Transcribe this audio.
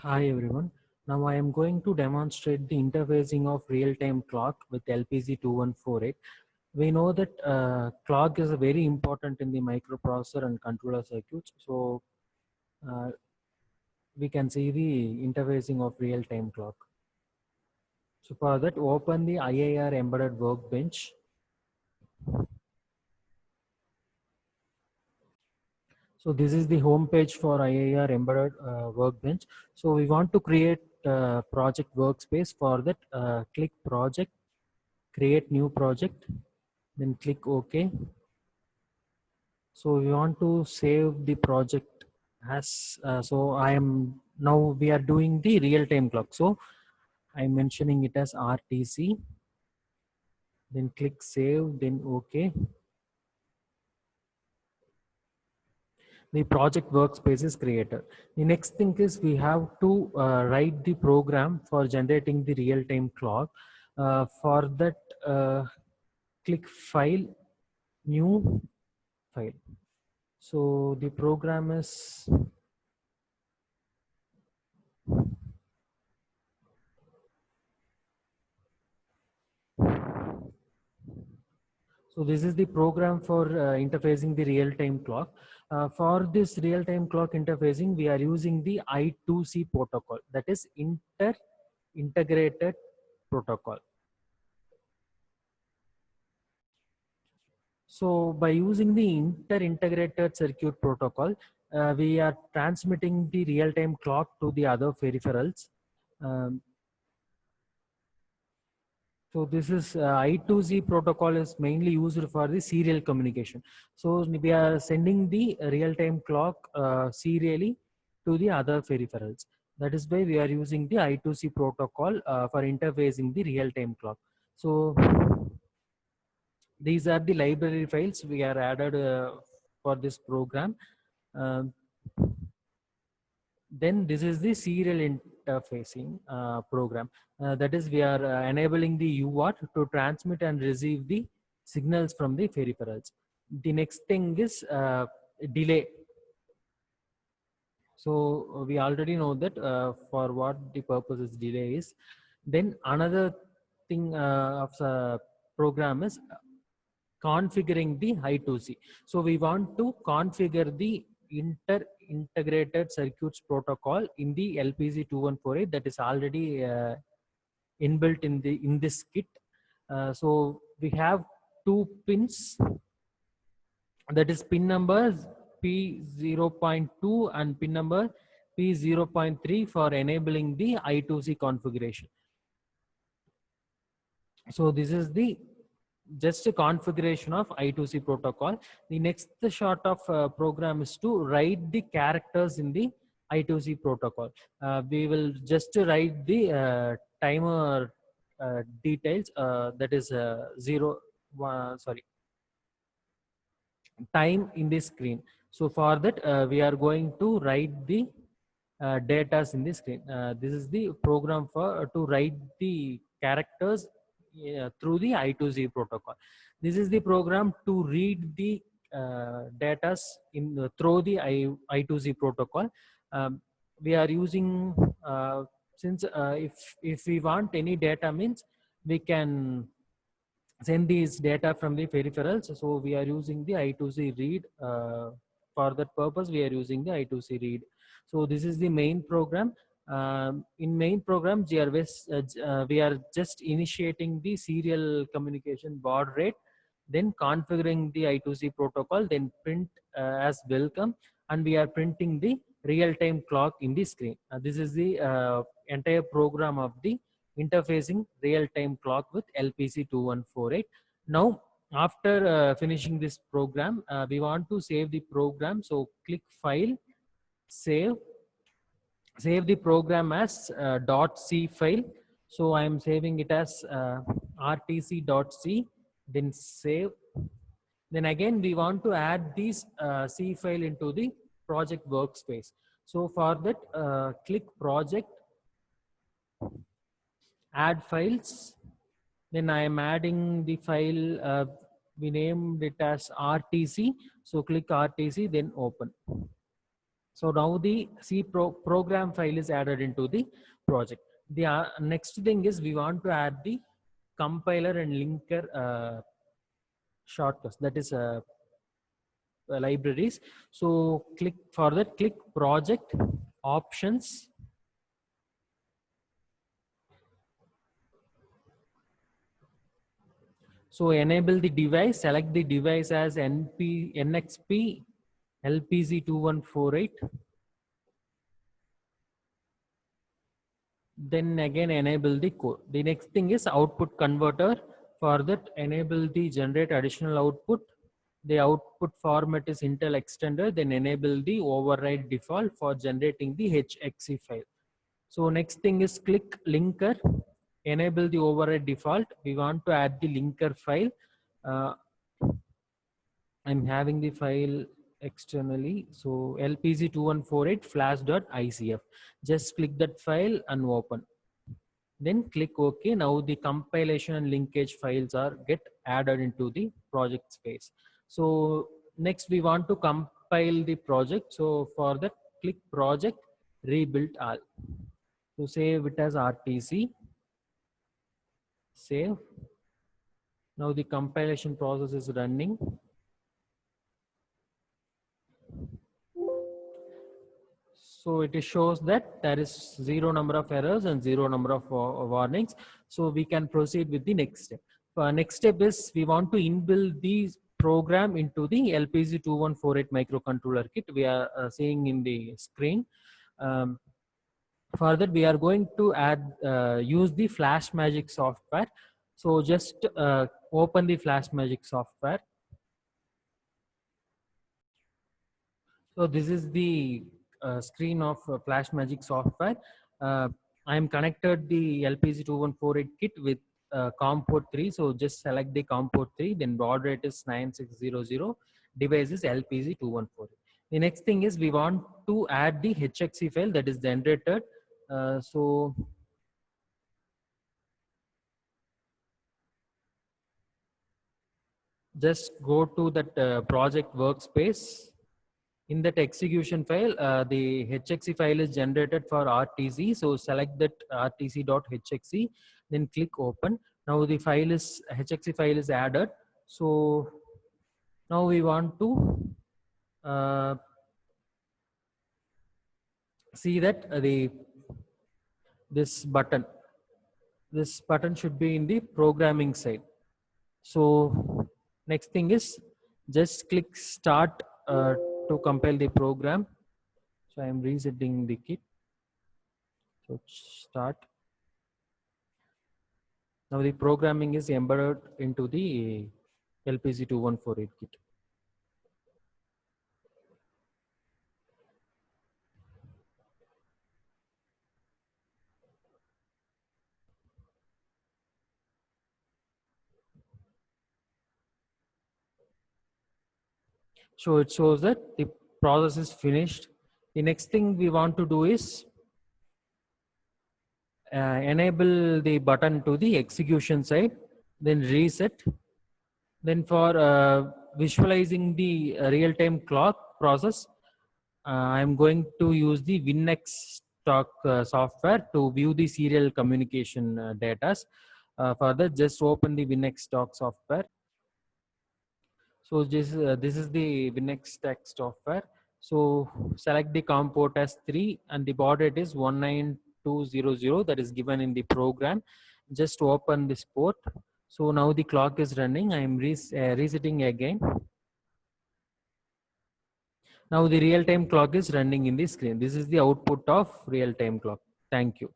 Hi everyone. Now I am going to demonstrate the interfacing of real-time clock with LPC2148. We know that clock is very important in the microprocessor and controller circuits. So uh, we can see the interfacing of real-time clock. So for that, open the IAR embedded workbench. So this is the home page for IAR embedded workbench. So we want to create project workspace. For that, click project, create new project, then click OK. So we want to save the project as so I am now we are doing the real-time clock. So I'm mentioning it as RTC, then click save, then OK. The project workspace is created. The next thing is we have to write the program for generating the real-time clock. For that, click file, new file. So the program is so this is the program for interfacing the real-time clock. For this real-time clock interfacing, we are using the I2C protocol, that is integrated protocol. So by using the inter-integrated circuit protocol, we are transmitting the real-time clock to the other peripherals. Um, So this is I2C protocol is mainly used for the serial communication. So we are sending the real-time clock serially to the other peripherals. That is why we are using the I2C protocol for interfacing the real-time clock. So these are the library files we are added for this program. Um, then this is the serial interfacing program. That is, we are enabling the UART to transmit and receive the signals from the peripherals. The next thing is delay. So we already know that for what the purpose is delay is. Then another thing of the program is configuring the I2C. So we want to configure the integrated circuits protocol in the LPC2148 that is already inbuilt in this kit. So we have two pins, that is pin number P0.2 and pin number P0.3 for enabling the I2C configuration. So this is the just a configuration of I2C protocol. The next short of program is to write the characters in the I2C protocol. We will just write the timer details, that is time in the screen. So for that, we are going to write the data in the screen. This is the program for to write the characters through the I2C protocol. This is the program to read the data in through the I2C protocol. We are using since if we want any data means we can send these data from the peripherals. So we are using the I2C read. For that purpose, we are using the I2C read. So this is the main program. In main program, we are just initiating the serial communication baud rate, then configuring the I2C protocol, then print as welcome, and we are printing the real-time clock in the screen. This is the entire program of the interfacing real-time clock with LPC2148. Now, after finishing this program, we want to save the program. So click File, Save. Save the program as .c file. So I am saving it as rtc.c, then save. Then again, we want to add this C file into the project workspace. So for that, click Project, Add Files. Then I am adding the file, we named it as RTC. So click RTC, then open. So now the program file is added into the project. The next thing is we want to add the compiler and linker shortcuts, that is libraries. So click for that, click project options. So enable the device, select the device as NXP LPZ2148. Then again enable the code. The next thing is output converter. For that, enable the generate additional output. The output format is Intel extender. Then enable the override default for generating the HXE file. So next thing is click linker. Enable the override default. We want to add the linker file. I'm having the file externally. So LPZ2148 flash.icf. Just click that file and open. Then click OK. Now the compilation and linkage files are get added into the project space. So next we want to compile the project. So for that, click project rebuild all. So save it as RTC. Save. Now the compilation process is running. So it shows that there is 0 number of errors and 0 number of warnings. So we can proceed with the next step. Next step is we want to inbuild these program into the LPZ2148 microcontroller kit we are seeing in the screen. For that, we are going to use the FlashMagick software. So just open the FlashMagick software. So this is the screen of FlashMagick software. I am connected the LPZ2148 kit with COM port 3. So just select the COM port 3, then baud rate is 9600, device is LPZ2148. The next thing is we want to add the HXE file that is generated. So just go to that project workspace. In that execution file, the HXE file is generated for RTC. So select that rtc.hxe, then click open. Now the file is HXE file is added. So now we want to see that this button should be in the programming side. So next thing is just click start to compile the program. So I am resetting the kit. So start. Now the programming is embedded into the LPZ2148 kit. So it shows that the process is finished. The next thing we want to do is enable the button to the execution side, then reset. Then for visualizing the real-time clock process, I'm going to use the WinX stock software to view the serial communication data. Further, just open the WinX stock software. So this is the WinX stack software. So select the COM port as 3 and the baud rate is 19200 that is given in the program. Just open this port. So now the clock is running. I am resetting again. Now the real-time clock is running in the screen. This is the output of real-time clock. Thank you.